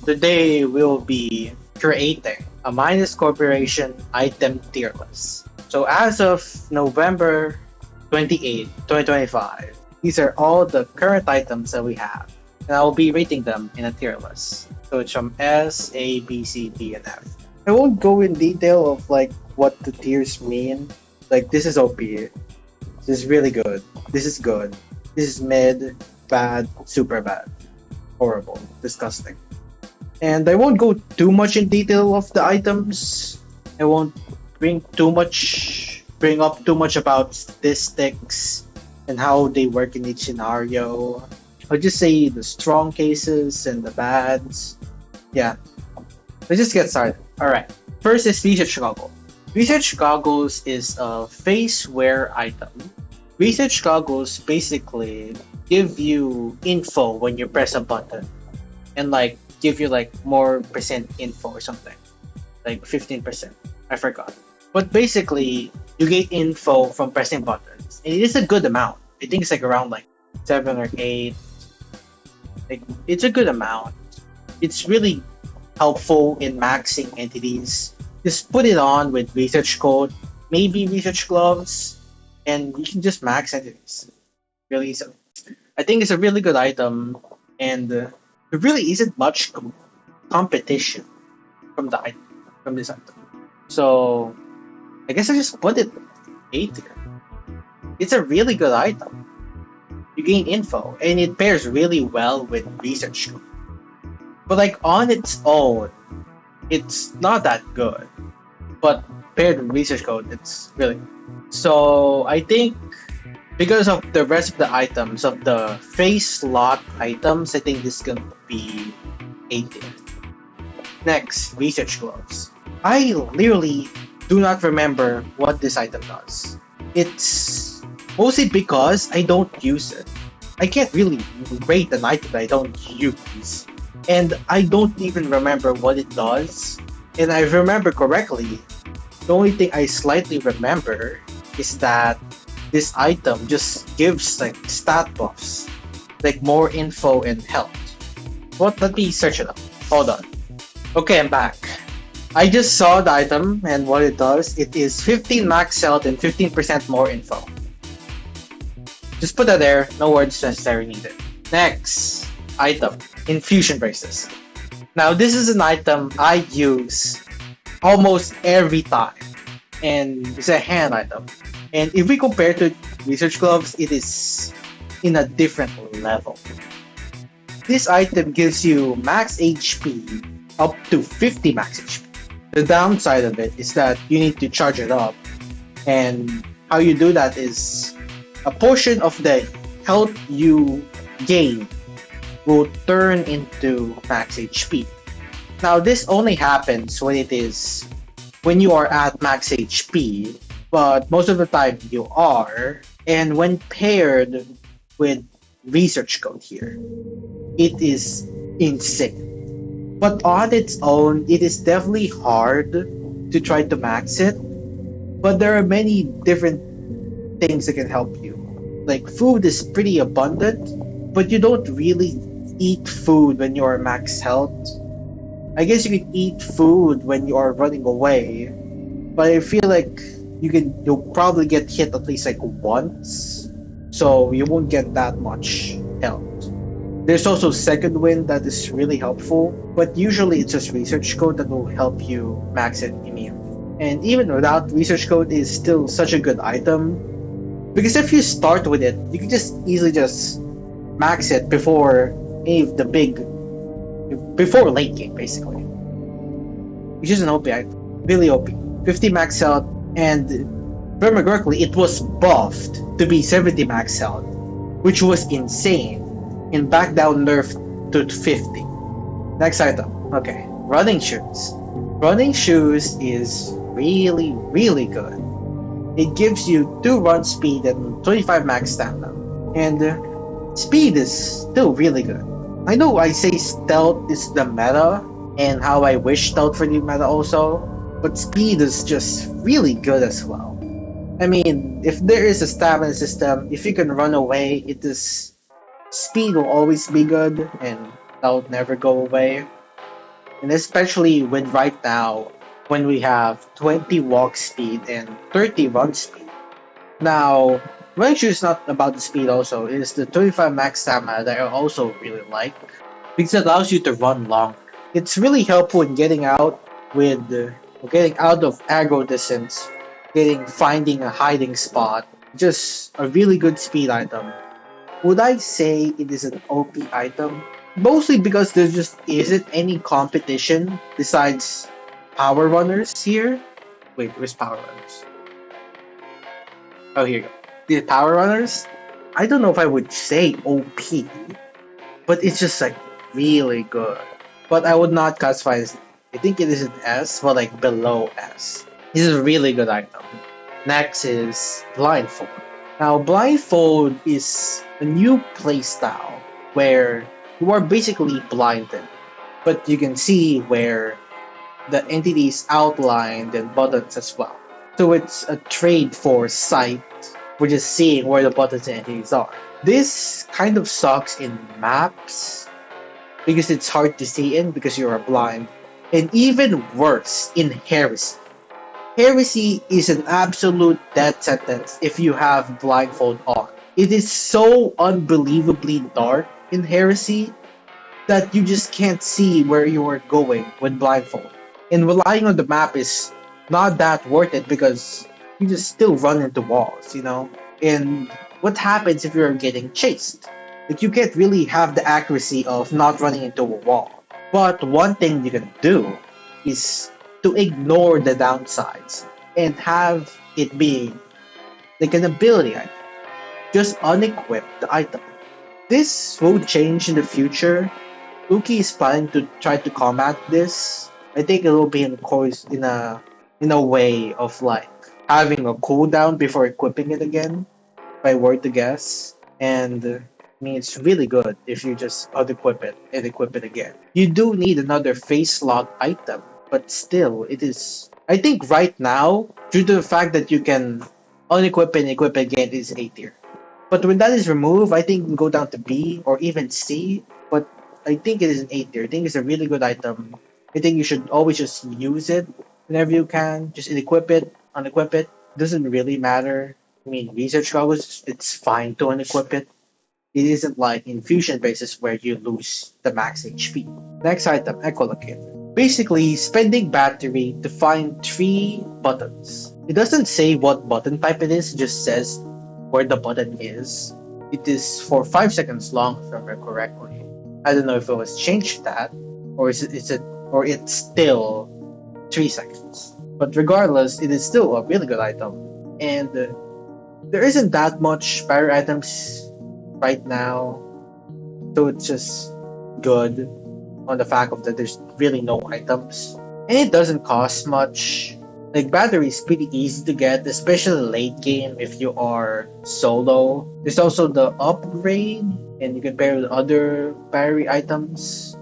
today we'll be creating a Minus Corporation item tier list. So as of November 28th, 2025, these are all the current items that we have. And I will be rating them in a tier list. So it's from S, A, B, C, D, and F. I won't go in detail of like what the tiers mean. Like this is OP. This is really good. This is good. This is mid, bad, super bad, horrible, disgusting. And I won't go too much in detail of the items. I won't bring up too much about statistics and how they work in each scenario. I'll just say the strong cases and the bads. Yeah, let's just get started. All right. First is research goggle. Research goggles is a face wear item. Research goggles basically give you info when you press a button and like give you like more percent info or something, like 15%. I forgot. But basically, you get info from pressing buttons, and it is a good amount. I think it's like around like 7 or 8. Like it's a good amount. It's really helpful in maxing entities. Just put it on with research code, maybe research gloves, and you can just max entities. Really easy. I think it's a really good item, and there really isn't much competition from from this item. So I guess I just put it 8 here. It's a really good item. You gain info, and it pairs really well with research code. But like on its own, it's not that good. But paired with research code, it's really good. So I think because of the rest of the items, of the face slot items, I think this is gonna be 8 here. Next, research gloves. I literally do not remember what this item does. It's mostly because I don't use it. I can't really rate an item that I don't use. And I don't even remember what it does. And I remember correctly, the only thing I slightly remember is that this item just gives like stat buffs, like more info and health. What? Let me search it up. Hold on. Okay, I'm back. I just saw the item and what it does. It is 15 max health and 15% more info. Just put that there. No words necessary needed. Next item, infusion braces. Now this is an item I use almost every time, and it's a hand item. And if we compare to research gloves, it is in a different level. This item gives you max HP up to 50 max HP. The downside of it is that you need to charge it up, and how you do that is a portion of the health you gain will turn into max HP. Now this only happens when you are at max HP, but most of the time you are, and when paired with research code here, it is insane. But on its own, it is definitely hard to try to max it, but there are many different things that can help you. Like food is pretty abundant, but you don't really eat food when you are max health. I guess you can eat food when you are running away, but I feel like you'll probably get hit at least like once, so you won't get that much health. There's also second wind that is really helpful, but usually it's just research code that will help you max it immediately. And even without research code, it's still such a good item, because if you start with it, you can just easily just max it before late game basically. Which is an OP item, really OP. 50 max health, and if I remember correctly, it was buffed to be 70 max health, which was insane. And back down nerfed to 50. Next item. Okay. Running shoes. Running shoes is really, really good. It gives you 2 run speed and 25 max stamina. And speed is still really good. I know I say stealth is the meta, and how I wish stealth for the meta also, but speed is just really good as well. I mean, if there is a stamina system, if you can run away, speed will always be good, and that will never go away. And especially with right now, when we have 20 walk speed and 30 run speed. Now, running shoe is not about the speed also, it is the 35 max stamina that I also really like because it allows you to run long. It's really helpful in getting out with getting out of aggro distance, getting finding a hiding spot. Just a really good speed item. Would I say it is an OP item? Mostly because there just isn't any competition besides Power Runners here. Wait, where's Power Runners? Oh, here you go. The Power Runners? I don't know if I would say OP, but it's just like really good. But I would not classify it as. I think it is an S, but like below S. This is a really good item. Next is Blindfold. Now, Blindfold is a new playstyle where you are basically blinded, but you can see where the entity is outlined and buttons as well. So it's a trade for sight, which is seeing where the buttons and entities are. This kind of sucks in maps because it's hard to see in because you are blind, and even worse in Heresy. Heresy is an absolute death sentence if you have blindfold on. It is so unbelievably dark in Heresy that you just can't see where you are going with blindfold. And relying on the map is not that worth it because you just still run into walls, you know? And what happens if you're getting chased? Like you can't really have the accuracy of not running into a wall. But one thing you can do is to ignore the downsides and have it be like an ability item. Just unequip the item. This will change in the future. Luki is planning to try to combat this. I think it will be in course in a way of like having a cooldown before equipping it again, if I were to guess. And I mean it's really good if you just unequip it and equip it again. You do need another face lock item, but still it is I think right now, due to the fact that you can unequip and equip again is A tier. But when that is removed, I think it can go down to B or even C. But I think it is an A tier. I think it's a really good item. I think you should always just use it whenever you can. Just equip it, unequip it. Doesn't really matter. I mean, research goggles, it's fine to unequip it. It isn't like in fusion bases where you lose the max HP. Next item, Echolocate. Basically, spending battery to find three buttons. It doesn't say what button type it is, it just says where the button is. It is for 5 seconds long, if I remember correctly. I don't know if it was changed that, or or it's still 3 seconds. But regardless, it is still a really good item, and there isn't that much fire items right now, so it's just good on the fact of that there's really no items, and it doesn't cost much. Like battery is pretty easy to get, especially late game if you are solo. There's also the upgrade, and you can pair with other battery items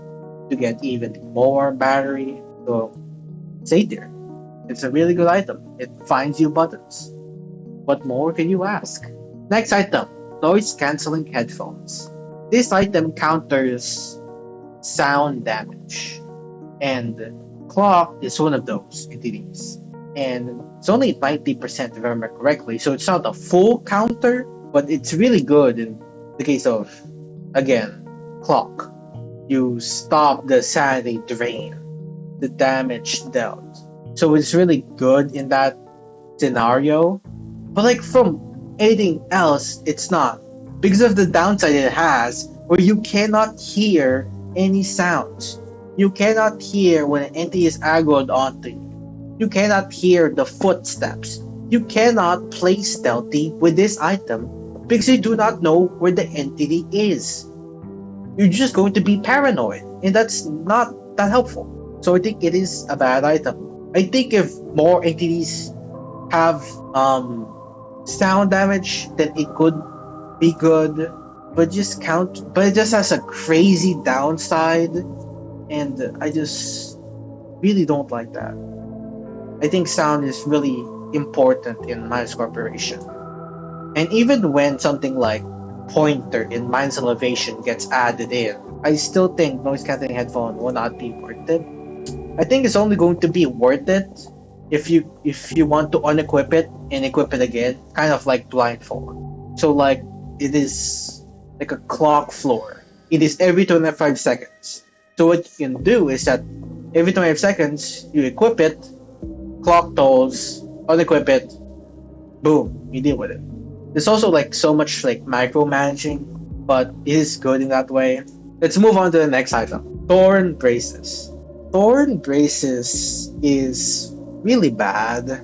to get even more battery. So stay there. It's a really good item. It finds you buttons. What more can you ask? Next item, noise cancelling headphones. This item counters sound damage, and clock is one of those entities. And it's only 90% if I remember correctly, so it's not a full counter, but it's really good in the case of, again, clock. You stop the sanity drain, the damage dealt. So it's really good in that scenario. But like from anything else, it's not. Because of the downside it has, where you cannot hear any sounds. You cannot hear when an entity is aggroed onto you. You cannot hear the footsteps. You cannot play stealthy with this item because you do not know where the entity is. You're just going to be paranoid, and that's not that helpful. So I think it is a bad item. I think if more entities have sound damage, then it could be good. But it just has a crazy downside, and I just really don't like that. I think sound is really important in Minds Corporation. And even when something like Pointer in Minds Elevation gets added in, I still think noise cancelling headphone will not be worth it. I think it's only going to be worth it if you want to unequip it and equip it again, kind of like blindfold. So like it is like a clock floor. It is every 25 seconds. So what you can do is that every 25 seconds you equip it, clock tolls, unequip it, boom, you deal with it. There's also like so much like micromanaging, but it is good in that way. Let's move on to the next item. Thorn braces. Thorn braces is really bad.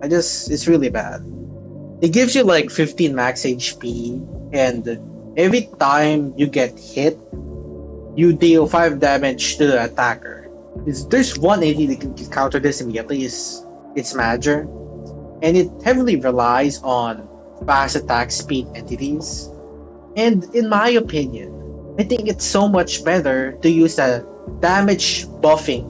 It's really bad. It gives you like 15 max HP, and every time you get hit, you deal 5 damage to the attacker. There's one AD that can counter this immediately, is its Manager, and it heavily relies on fast attack speed entities. And in my opinion, I think it's so much better to use a damage buffing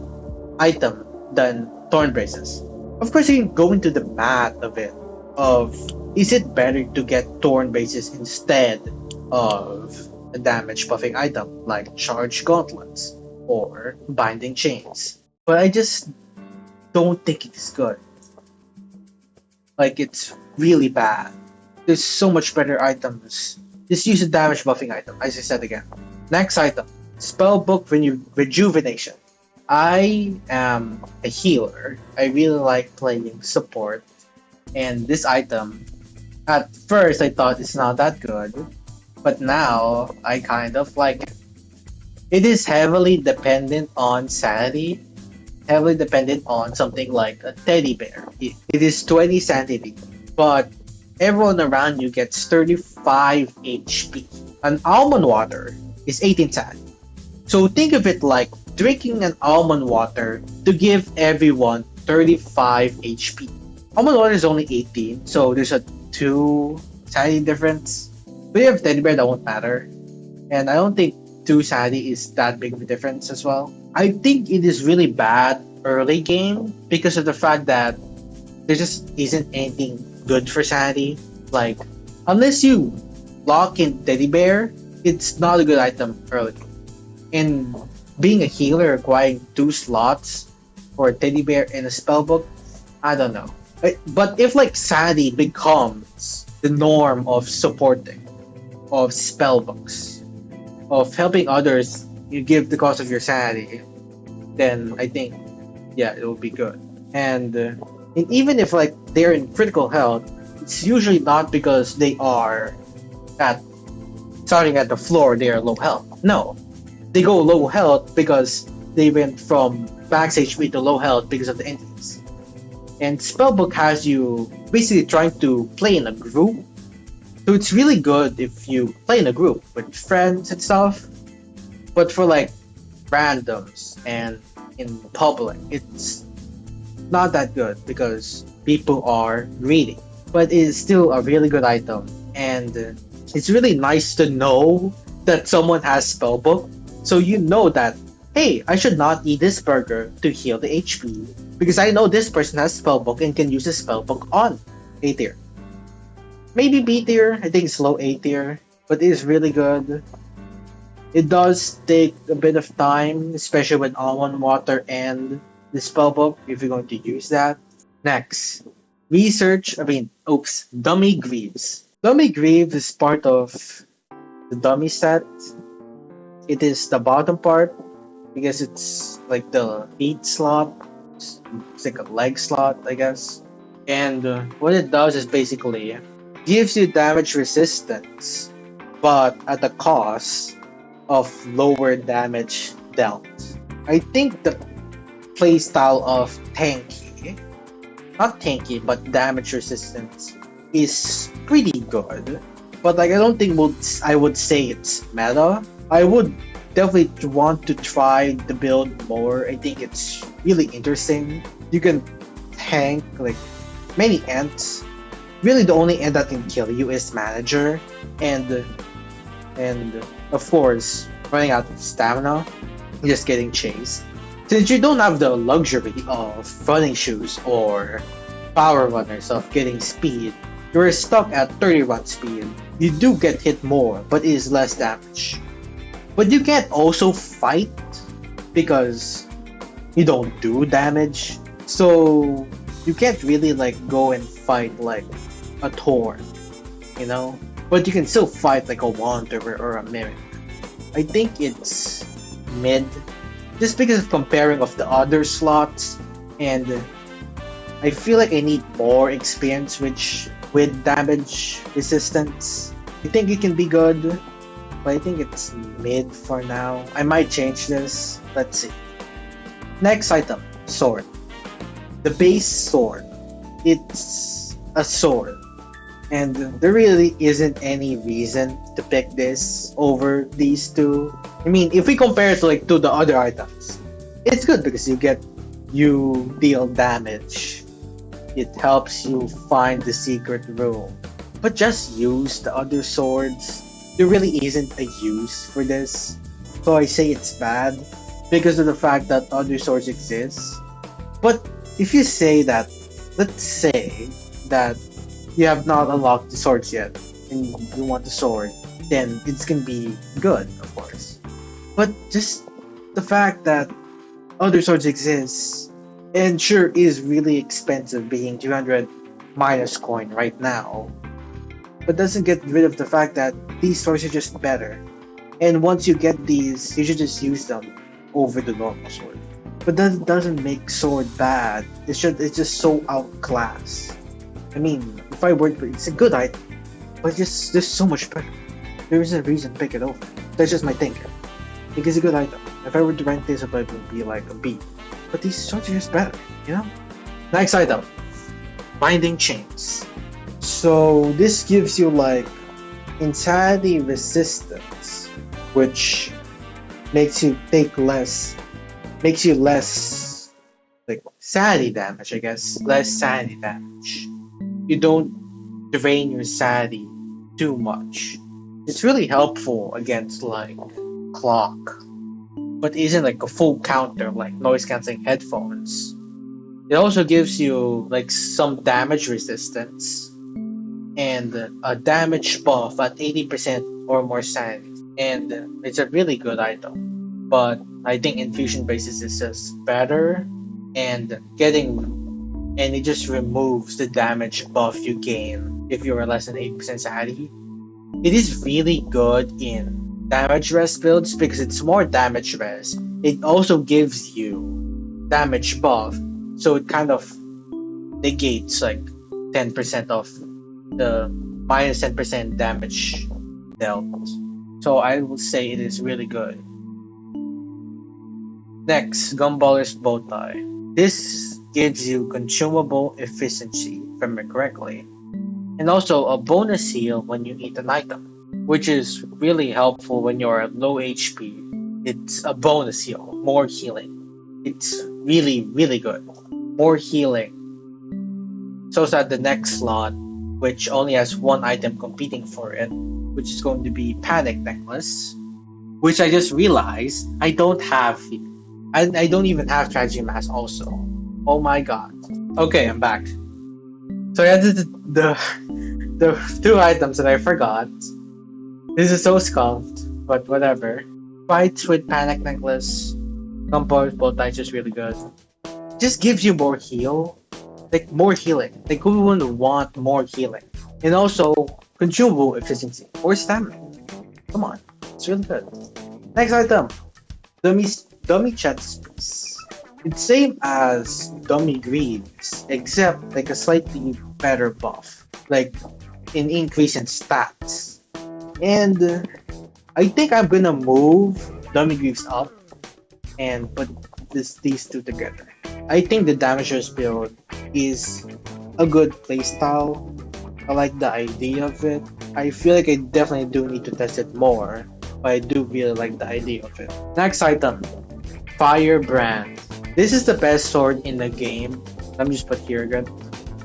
item than Thorn Braces. Of course, you can go into the math of it, of is it better to get Thorn Braces instead of a damage buffing item like Charge Gauntlets or Binding Chains. But I just don't think it is good. Like, it's really bad. There's so much better items. Just use a damage buffing item, as I said again. Next item, Spellbook Rejuvenation. I am a healer. I really like playing support. And this item, at first I thought it's not that good, but now I kind of like it. It is heavily dependent on sanity, heavily dependent on something like a teddy bear. It is 20 sanity, but everyone around you gets 35 HP. An almond water is 18 sand. So think of it like drinking an almond water to give everyone 35 HP. Almond water is only 18, so there's a 2 sanity difference. But you have teddy bear, that won't matter. And I don't think 2 sanity is that big of a difference as well. I think it is really bad early game because of the fact that there just isn't anything good for sanity. Like, unless you lock in teddy bear, it's not a good item early. And being a healer requiring 2 slots for a teddy bear and a spellbook, I don't know. But if like sanity becomes the norm of supporting, of spellbooks, of helping others, you give the cost of your sanity, then I think, yeah, it will be good. And even if like they're in critical health, it's usually not because they are at starting at the floor, they are low health. No, they go low health because they went from max HP to low health because of the entities. And Spellbook has you basically trying to play in a group. So it's really good if you play in a group with friends and stuff. But for like randoms and in public, it's not that good because people are greedy. But it is still a really good item. And it's really nice to know that someone has Spellbook. So you know that, hey, I should not eat this burger to heal the HP because I know this person has Spellbook and can use the Spellbook on A tier. Maybe B tier, I think it's low A tier, but it is really good. It does take a bit of time, especially with almond water and the Spellbook, if you're going to use that. Next, Dummy Greaves. Dummy Greaves is part of the dummy set. It is the bottom part because it's like the feet slot. It's like a leg slot, I guess. And what it does is basically gives you damage resistance, but at the cost of lower damage dealt. I think the playstyle of not tanky, but damage resistance is pretty good. But like I don't think I would say it's meta. I would definitely want to try the build more. I think it's really interesting. You can tank like many ents. Really, the only ent that can kill you is Manager, and of course, running out of stamina, just getting chased. Since you don't have the luxury of running shoes or power runners of getting speed, you're stuck at 30 run speed. You do get hit more, but it is less damage. But you can't also fight because you don't do damage. So you can't really like go and fight like a Thor, you know? But you can still fight like a Wanderer or a Mimic. I think it's mid, just because of comparing of the other slots, and I feel like I need more experience with damage resistance. I think it can be good, but I think it's mid for now. I might change this. Let's see. Next item, sword. The base sword. It's a sword. And there really isn't any reason to pick this over these two. I mean, if we compare it to the other items, it's good because you deal damage. It helps you find the secret room. But just use the other swords. There really isn't a use for this. So I say it's bad because of the fact that other swords exist. But if you say that, let's say that you have not unlocked the swords yet and you want the sword, then it's gonna be good, of course. But just the fact that other swords exist and sure is really expensive, being 200 minus coin right now, but doesn't get rid of the fact that these swords are just better. And once you get these, you should just use them over the normal sword. But that doesn't make sword bad. It's just so outclassed. I mean, if I were to, it's a good item, but just so much better. There isn't a reason to pick it over. That's just my thinking. Because it's a good item. If I were to rank this up, it would be like a B. But these swords are just better, you know? Next item. Binding Chains. So this gives you like insanity resistance, which makes you less like sanity damage, I guess. Less sanity damage. You don't drain your sanity too much. It's really helpful against like clock, but isn't like a full counter like noise cancelling headphones. It also gives you like some damage resistance and a damage buff at 80% or more sanity. And it's a really good item. But I think infusion basis is just better, and it just removes the damage buff you gain if you are less than 8% sanity. It is really good in damage res builds because it's more damage res. It also gives you damage buff, so it kind of negates like 10% of the minus 10% damage dealt. So I will say it is really good. Next, Gumballer's Bowtie. This gives you consumable efficiency, if I remember correctly, and also a bonus heal when you eat an item, which is really helpful when you're at low HP. It's a bonus heal, more healing. It's really, really good. More healing. So that the next slot, which only has one item competing for it, which is going to be Panic Necklace, which I just realized I don't have. I don't even have Tragedy Mask also. Oh my god. Okay, I'm back. So I added the two items that I forgot. This is so scuffed, but whatever. Fights with Panic Necklace, Composed Bowtie is just really good. Just gives you more heal. Like more healing. Like who wouldn't want more healing? And also consumable efficiency or stamina. Come on. It's really good. Next item. Dummy chest piece. It's same as Dummy Greaves, except like a slightly better buff. Like an increase in stats. And I think I'm gonna move Dummy Greaves up and put these two together. I think the Damagers build is a good playstyle. I like the idea of it. I feel like I definitely do need to test it more, but I do really like the idea of it. Next item, Firebrand. This is the best sword in the game. Let me just put here again.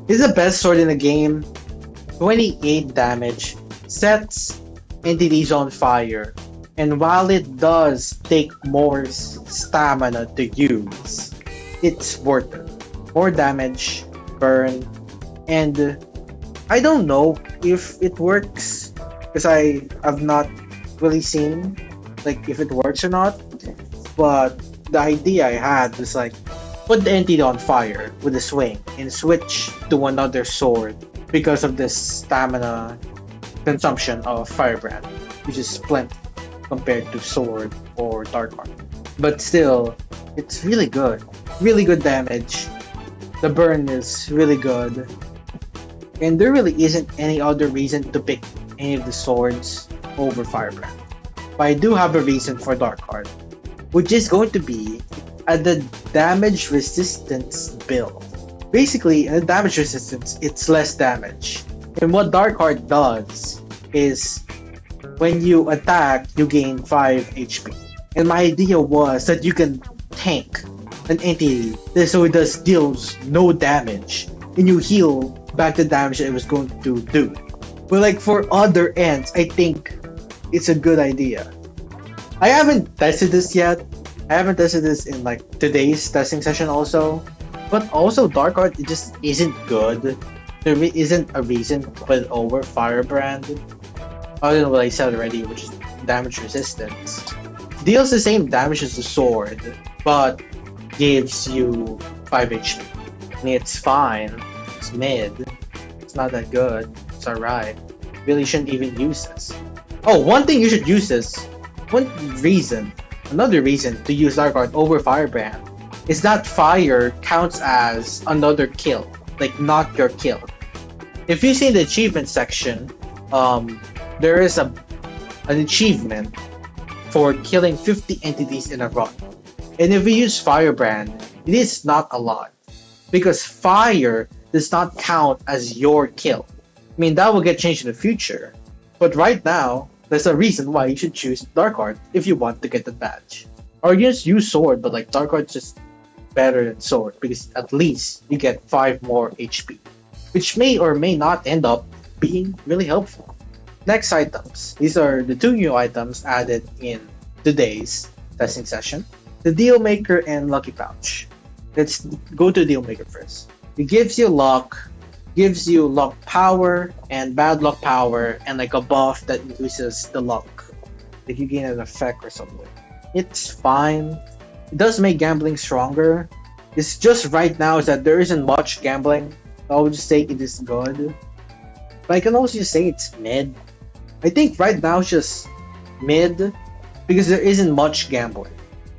This is the best sword in the game. 28 damage, sets entities on fire, and while it does take more stamina to use, it's worth it. More damage, burn, and I don't know if it works because I have not really seen like if it works or not, but the idea I had was like put the entity on fire with a swing and switch to another sword because of this stamina consumption of Firebrand, which is plenty compared to sword or dark art. But still, it's really good. Really good damage. The burn is really good. And there really isn't any other reason to pick any of the swords over Firebrand. But I do have a reason for Dark Heart, which is going to be the damage resistance build. Basically, in damage resistance, it's less damage. And what Dark Heart does is when you attack, you gain 5 HP. And my idea was that you can tank an entity so it deals no damage and you heal back the damage that it was going to do. But like for other ends, I think it's a good idea. I haven't tested this yet. I haven't tested this in like today's testing session also. But also Dark Art, it just isn't good. There isn't a reason to put it over Firebrand. Other than what I said already, which is damage resistance. Deals the same damage as the sword, but gives you 5 HP. I mean, it's fine. It's mid. It's not that good. It's alright. Really shouldn't even use this. Oh, one thing you should use this. Another reason to use Dark Art over Firebrand is that fire counts as another kill, like not your kill. If you see the achievement section, there is an achievement for killing 50 entities in a run. And if we use Firebrand, it is not a lot. Because fire does not count as your kill. I mean, that will get changed in the future. But right now, there's a reason why you should choose Dark Art if you want to get the badge. Or you just use Sword, but like Dark Art's just better than Sword because at least you get 5 more HP. Which may or may not end up being really helpful. Next items. These are the 2 new items added in today's testing session. The Deal Maker and Lucky Pouch. Let's go to Deal Maker first. It gives you luck power and bad luck power and like a buff that increases the luck. Like you gain an effect or something. It's fine. It does make gambling stronger. It's just right now is that there isn't much gambling. I would just say it is good. But I can also just say it's mid. I think right now it's just mid because there isn't much gambling.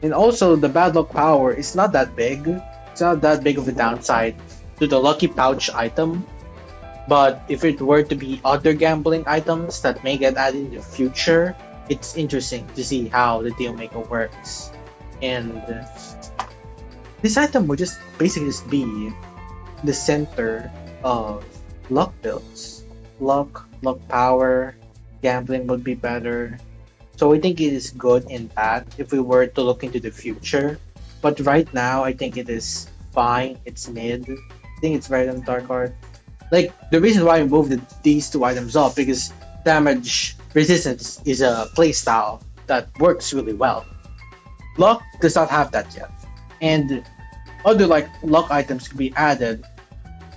And also the bad luck power is not that big. It's not that big of a downside to the Lucky Pouch item. But if it were to be other gambling items that may get added in the future, it's interesting to see how the Deal Maker works. And this item would just basically just be the center of luck builds. Luck power, gambling would be better. So I think it is good in that if we were to look into the future. But right now, I think it is fine. It's mid. I think it's better than Dark Art. Like, the reason why I moved these 2 items up because damage resistance is a playstyle that works really well. Luck does not have that yet. And other like luck items can be added.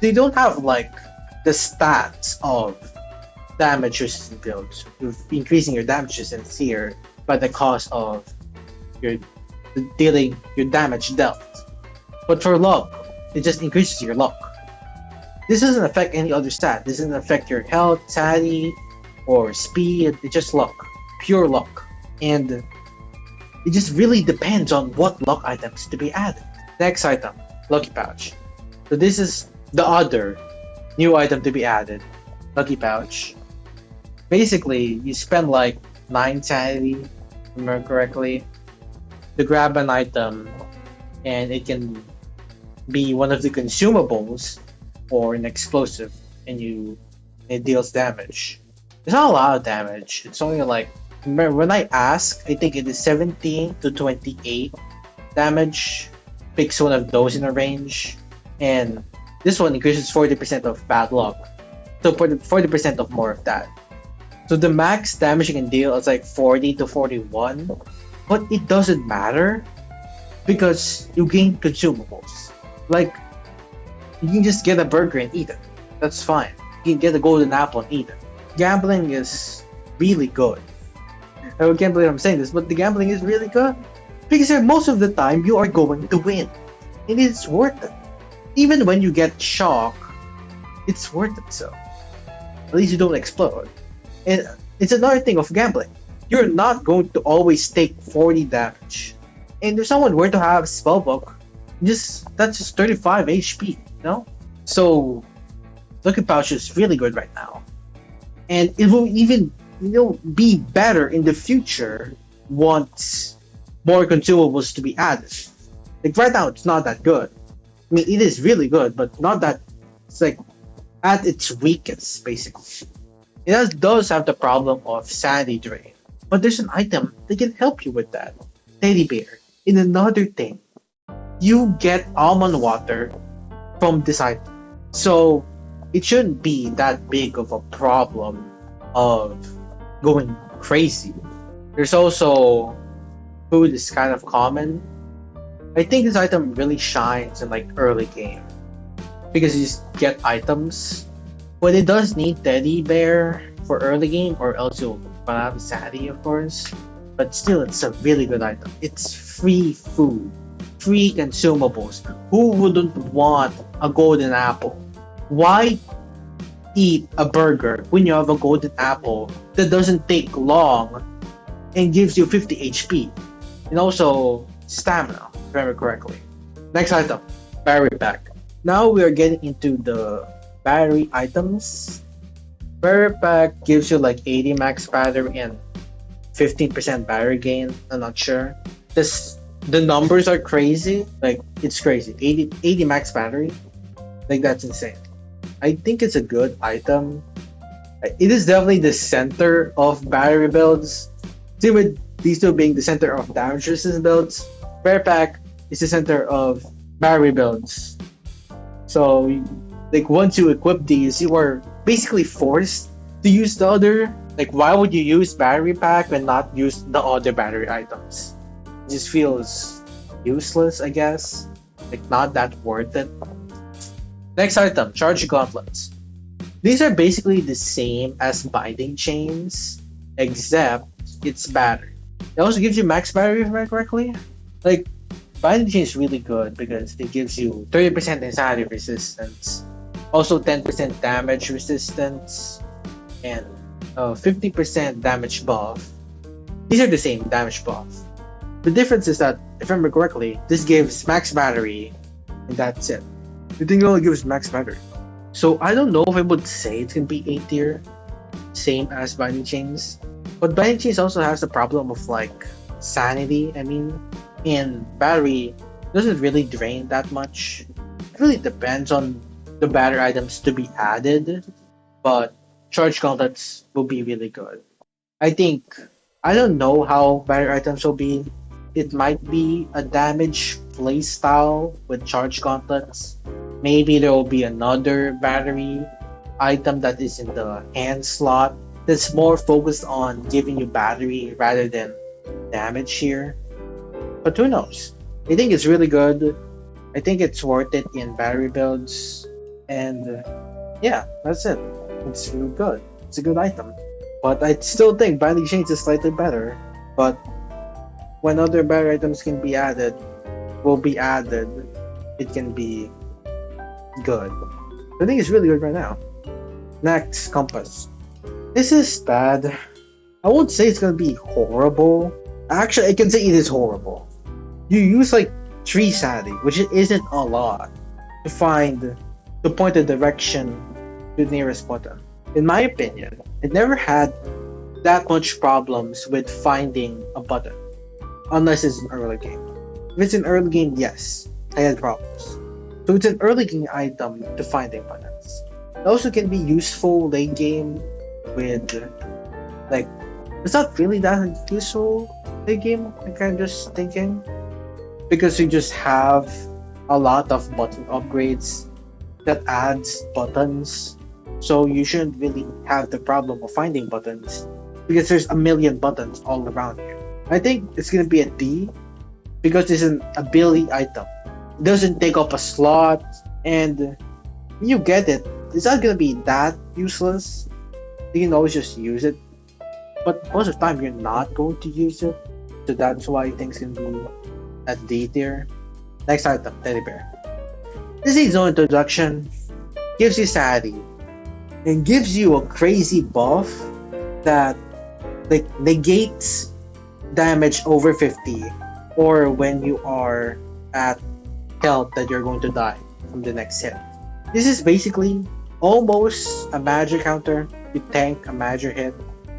They don't have like the stats of damage resistance builds. You're increasing your damage resistance here by the cost of your dealing your damage dealt. But for luck, it just increases your luck. This doesn't affect any other stat. This doesn't affect your health, sanity, or speed. It's just luck. Pure luck. And it just really depends on what luck items to be added. Next item, Lucky Pouch. So this is the other new item to be added. Lucky Pouch. Basically, you spend like 9 sanity, if I remember correctly, to grab an item, and it can be one of the consumables or an explosive, and it deals damage. It's not a lot of damage. It's only like, remember when I asked, I think it is 17 to 28 damage. Picks one of those in a range, and this one increases 40% of bad luck. So 40% of more of that. So the max damage you can deal is like 40 to 41, but it doesn't matter because you gain consumables. Like, you can just get a burger and eat it. That's fine. You can get a golden apple and eat it. Gambling is really good. I can't believe I'm saying this, but the gambling is really good Because most of the time you are going to win. And it's worth it. Even when you get shocked, it's worth it so. At least you don't explode. And it's another thing of gambling. You're not going to always take 40 damage. And if someone were to have spellbook, that's just 35 HP, you know? So Looking Pouch is really good right now. And it will even be better in the future once more consumables to be added. Like right now it's not that good. I mean it is really good, but not that it's like at its weakest basically. Does have the problem of sanity drain. But there's an item that can help you with that. Teddy bear. In another thing, you get almond water from this item. So it shouldn't be that big of a problem of going crazy. There's also food is kind of common. I think this item really shines in like early game because you just get items. But it does need teddy bear for early game or else you'll run out of sanity of course. But still it's a really good item. It's free food, free consumables. Who wouldn't want a golden apple? Why eat a burger when you have a golden apple that doesn't take long and gives you 50 HP and also stamina, if I remember correctly. Next item, battery pack. Now we are getting into the battery items. Battery pack gives you like 80 max battery and 15% battery gain. I'm not sure. The numbers are crazy. Like it's crazy. 80 max battery. Like that's insane. I think it's a good item. It is definitely the center of battery builds. See, with these two being the center of damage resistance builds, Bear Pack is the center of battery builds. So, like once you equip these, you are basically forced to use the other. Like, why would you use battery pack and not use the other battery items? It just feels useless, I guess. Like, not that worth it. Next item, Charge Gauntlets. These are basically the same as Binding Chains, except it's battery. It also gives you max battery, if I remember correctly. Like, Binding Chains is really good because it gives you 30% insanity resistance, also 10% damage resistance, and 50% damage buff. These are the same damage buff. The difference is that, if I remember correctly, this gives max battery, and that's it. The thing only gives max battery. So I don't know if I would say it can be A tier, same as Binding Chains. But Binding Chains also has the problem of like sanity, and battery doesn't really drain that much. It really depends on the battery items to be added, but Charge Gauntlets will be really good. I don't know how battery items will be. It might be a damage playstyle with Charge Gauntlets. Maybe there will be another battery item that is in the hand slot that's more focused on giving you battery rather than damage here. But who knows? I think it's really good. I think it's worth it in battery builds. And yeah, that's it. It's really good. It's a good item. But I still think Binding Chains is slightly better. But when other battery items will be added, it can be good. I think it's really good right now. Next, Compass. This is bad. I won't say it's gonna be horrible. Actually, I can say it is horrible. You use like 3 sanity, which isn't a lot, to point the direction to the nearest button. In my opinion, it never had that much problems with finding a button, unless it's an early game. If it's an early game, yes, I had problems. So it's an early game item to finding buttons. It also can be useful late game with like it's not really that useful late game, I'm kind of just thinking. Because you just have a lot of button upgrades that adds buttons. So you shouldn't really have the problem of finding buttons because there's a million buttons all around you. I think it's gonna be a D because it's an ability item. It doesn't take up a slot, and you get it. It's not gonna be that useless. You can always just use it, but most of the time you're not going to use it. So that's why things can be at D tier. Next item, Teddy Bear. This is no introduction, gives you sanity, and gives you a crazy buff that like negates damage over 50 or when you are at health that you're going to die from the next hit. This is basically almost a magic counter. You tank a magic hit,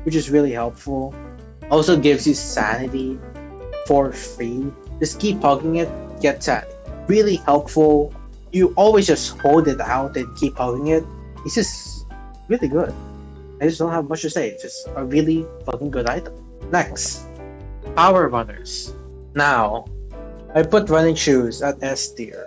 which is really helpful. Also gives you sanity for free. Just keep hugging it, get sanity. Really helpful. You always just hold it out and keep hugging it. It's just really good. I just don't have much to say. It's just a really fucking good item. Next, Power Runners. Now, I put running shoes at S tier,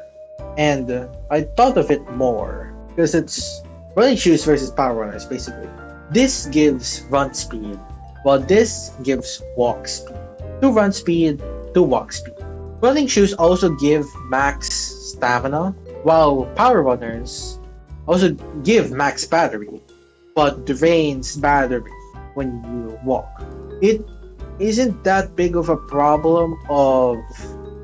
and I thought of it more because it's running shoes versus power runners basically. This gives run speed, while this gives walk speed. 2 run speed, 2 walk speed. Running shoes also give max stamina, while power runners also give max battery, but drains battery when you walk. It isn't that big of a problem of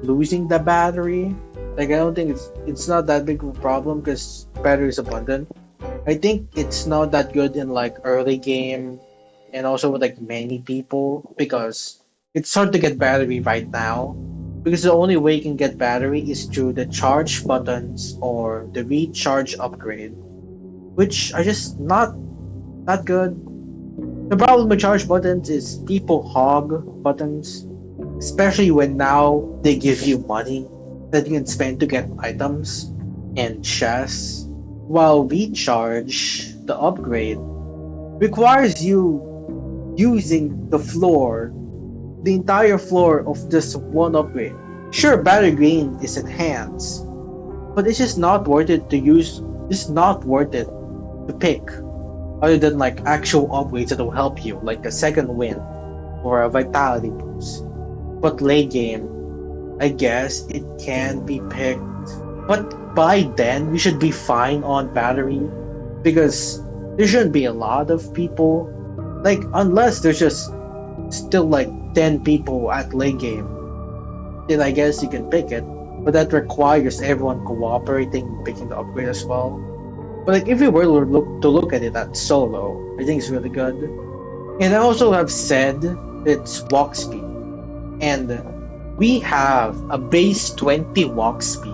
losing the battery. Like I don't think it's not that big of a problem because battery is abundant. I think it's not that good in like early game and also with like many people because it's hard to get battery right now because the only way you can get battery is through the charge buttons or the recharge upgrade, which are just not good. The problem with charge buttons is people hog buttons, especially when now they give you money that you can spend to get items and chests. While recharge, the upgrade, requires you using the entire floor of this one upgrade. Sure, battery gain is enhanced, but it's just not worth it to use. It's not worth it to pick other than like actual upgrades that will help you, like a second win or a vitality boost. But late game, I guess it can be picked. But by then, we should be fine on battery because there shouldn't be a lot of people. Like, unless there's just still like 10 people at late game, then I guess you can pick it. But that requires everyone cooperating and picking the upgrade as well. But like, if we were to look at it at solo, I think it's really good. And I also have said it's walk speed. And we have a base 20 walk speed,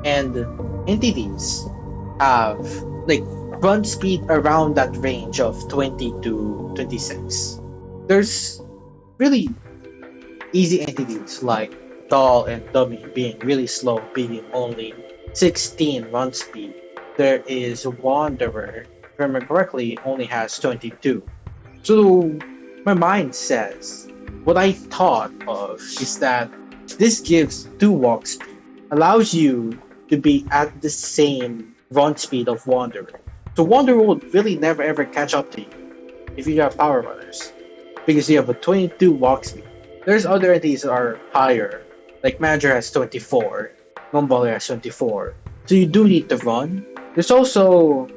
and entities have like run speed around that range of 20 to 26. There's really easy entities like Doll and Dummy being really slow, being only 16 run speed. There is Wanderer, if I remember correctly, only has 22. So my mind says what I thought of is that this gives 2 walk speed, allows you to be at the same run speed of Wanderer. So Wanderer will really never ever catch up to you if you have power runners because you have a 22 walk speed. There's other entities that are higher, like Manager has 24, Gumball has 24. So you do need to run. There's also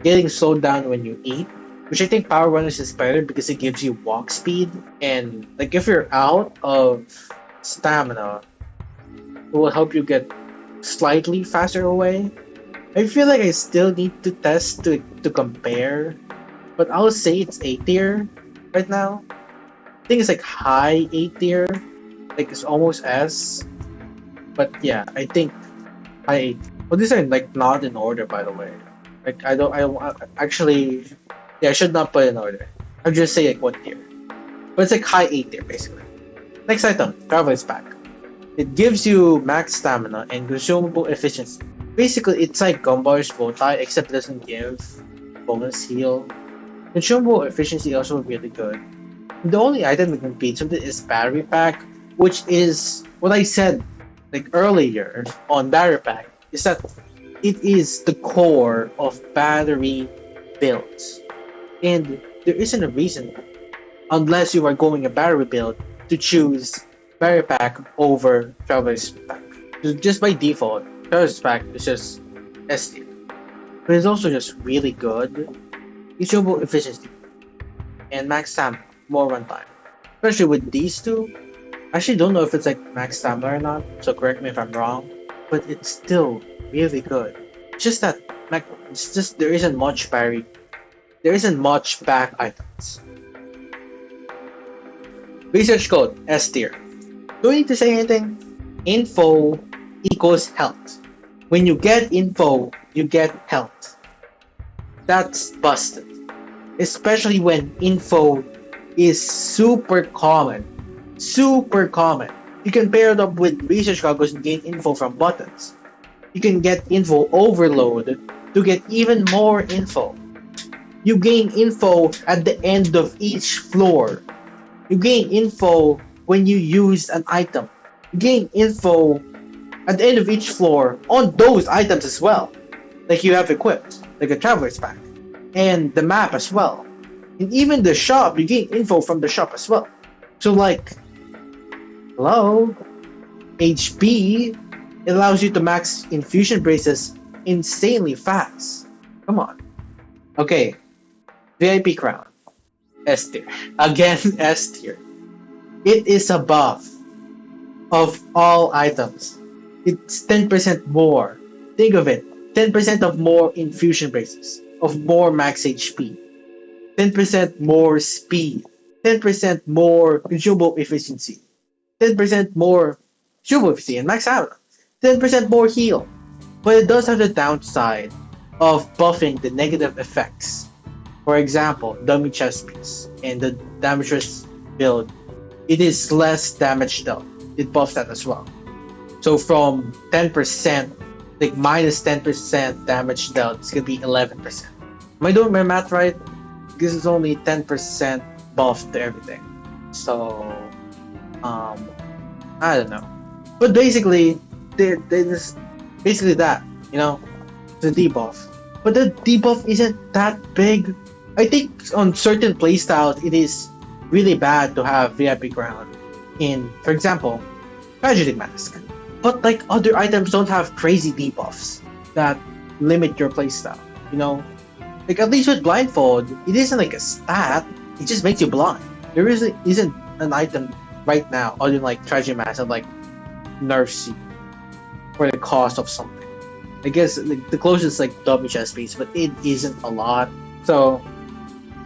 getting slowed down when you eat, which I think Power Runners is better because it gives you walk speed. And like if you're out of stamina, it will help you get slightly faster away. I feel like I still need to test to compare, but I'll say it's A tier right now. I think it's like high A tier, like it's almost S. But yeah, I think high A. Well, these are like not in order, by the way. Like actually, yeah, I should not put in order. I'll just say like what tier. But it's like high A tier basically. Next item, Traveler's Pack. It gives you max stamina and consumable efficiency. Basically, it's like Gumbar's Bowtie, except it doesn't give bonus heal. Consumable efficiency also really good. The only item that competes with it is Battery Pack, which is what I said like earlier on Battery Pack, is that it is the core of battery builds. And there isn't a reason, unless you are going a battery build, to choose Battery Pack over Traveler's Pack. So just by default, Traveler's Pack is just S tier. But it's also just really good. Usable efficiency and max stamina, more runtime. Especially with these two, I actually don't know if it's like max stamina or not, so correct me if I'm wrong. But it's still really good. Just that it's just there isn't much parry. There isn't much back items. Research code S tier. Do we need to say anything? Info equals health. When you get info, you get health. That's busted. Especially when info is super common. Super common. You can pair it up with research goggles and gain info from buttons. You can get info overload to get even more info. You gain info at the end of each floor. You gain info when you use an item. You gain info at the end of each floor on those items as well. Like you have equipped, like a traveler's pack. And the map as well. And even the shop, you gain info from the shop as well. So like, hello? HP, it allows you to max infusion braces insanely fast. Come on. Okay, VIP crown. S tier. Again, S tier. It is above of all items. It's 10% more. Think of it. 10% of more infusion braces. Of more max HP. 10% more speed. 10% more consumable efficiency. 10% more consumable efficiency and max out. 10% more heal. But it does have the downside of buffing the negative effects. For example, dummy chest piece and the damage build, it is less damage dealt. It buffs that as well. So from 10%, like minus 10% damage dealt, it's gonna be 11%. Am I doing my math right? Because it's only 10% buff to everything. So, um, I don't know. But basically, they just basically that, you know, the debuff. But the debuff isn't that big. I think on certain playstyles, it is really bad to have VIP crown in, for example, Tragedy Mask. But like other items don't have crazy debuffs that limit your playstyle. You know, like at least with blindfold, it isn't like a stat. It just makes you blind. There isn't an item right now other than like Tragedy Mask that like nerfs you for the cost of something. I guess like, the closest like W chest piece, but it isn't a lot. So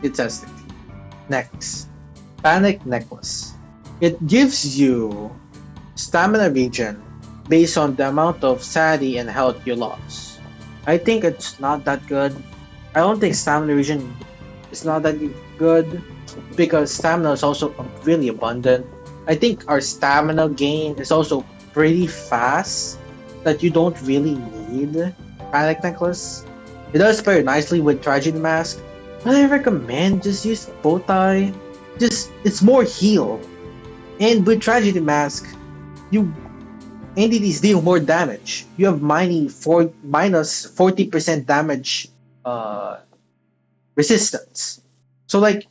it's testing. Next, Panic Necklace. It gives you stamina regen based on the amount of sanity and health you lost. I think it's not that good. I don't think stamina regen is not that good because stamina is also really abundant. I think our stamina gain is also pretty fast that you don't really need Panic Necklace. It does pair nicely with Tragedy Mask, but I recommend just use Bowtie. Just it's more heal. And with Tragedy Mask, you entities deal more damage. You have minus 40% damage uh resistance. So like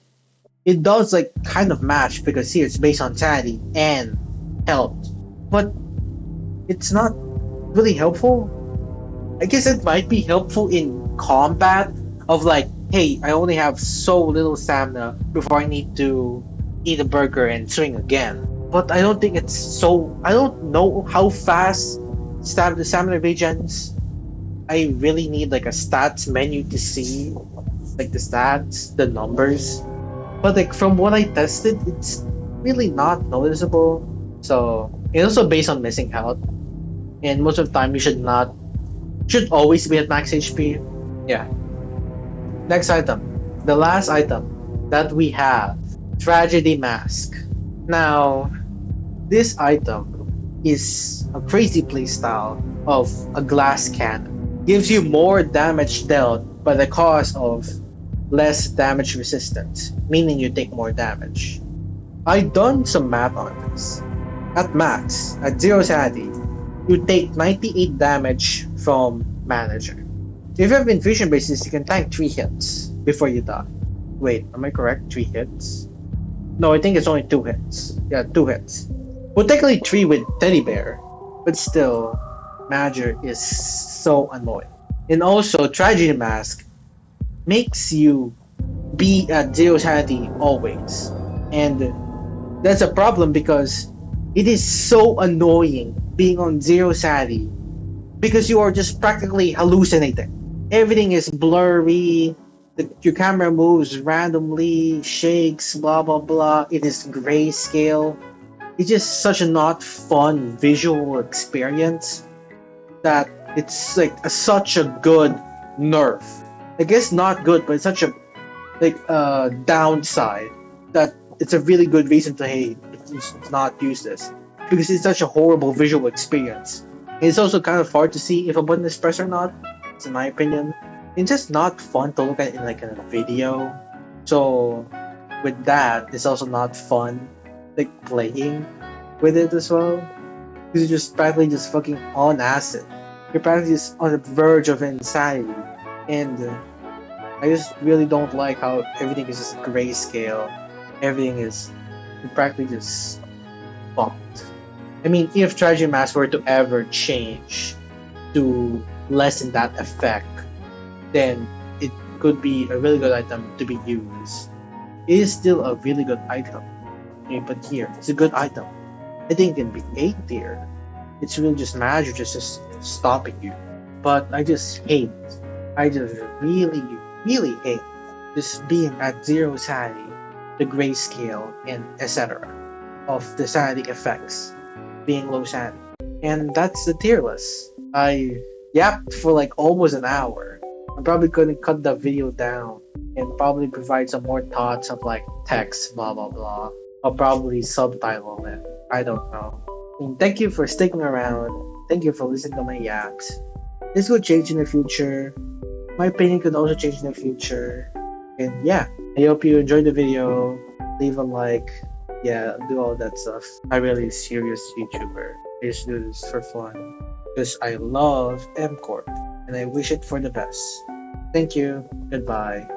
it does like kind of match because here it's based on sanity and health. But it's not really helpful. I guess it might be helpful in combat of like, hey, I only have so little stamina before I need to eat a burger and swing again. But I don't think it's so. I don't know how fast the stamina regens. I really need like a stats menu to see like the stats, the numbers. But like from what I tested, it's really not noticeable. So it's also based on missing health, and most of the time you should always be at max HP. Yeah. Next item, the last item that we have, Tragedy Mask. Now, this item is a crazy playstyle of a glass cannon. Gives you more damage dealt by the cost of less damage resistance, meaning you take more damage. I done some math on this. At max, at zero sanity, you take 98 damage from manager. If you have infusion braces, you can tank 3 hits before you die. Wait, am I correct? 3 hits? No, I think it's only 2 hits. Yeah, 2 hits. Well, technically 3 with Teddy Bear, but still, manager is so annoying. And also, Tragedy Mask makes you be at zero sanity always. And that's a problem because It is so annoying being on zero sanity because you are just practically hallucinating. Everything is blurry. Your camera moves randomly, shakes, blah blah blah. It is grayscale. It's just such a not fun visual experience that it's like such a good nerf. I guess not good, but it's such a downside that it's a really good reason to hate. It's not use this because it's such a horrible visual experience. And it's also kind of hard to see if a button is pressed or not. It's in my opinion. It's just not fun to look at in like a video. So with that, it's also not fun like playing with it as well. Because you're just practically just fucking on acid. You're practically just on the verge of insanity. And I just really don't like how everything is just grayscale. Everything is practically just fucked. I mean, if Tragedy Mask were to ever change to lessen that effect, then it could be a really good item to be used. It is still a really good item. But here, it's a good item. I think it can be 8 tier. It's really just magic just stopping you. But I just really, really hate just being at zero sanity, the grayscale, and etc. of the sanity effects being low sanity. And that's the tier list. I yapped for like almost an hour. I'm probably gonna cut the video down and probably provide some more thoughts of like text, blah blah blah. I'll probably subtitle it. I don't know. And thank you for sticking around. Thank you for listening to my yaps. This will change in the future. My opinion could also change in the future. And yeah, I hope you enjoyed the video. Leave a like. Yeah, do all that stuff. I'm really a serious YouTuber. I just do this for fun. Because I love M Corp and I wish it for the best. Thank you. Goodbye.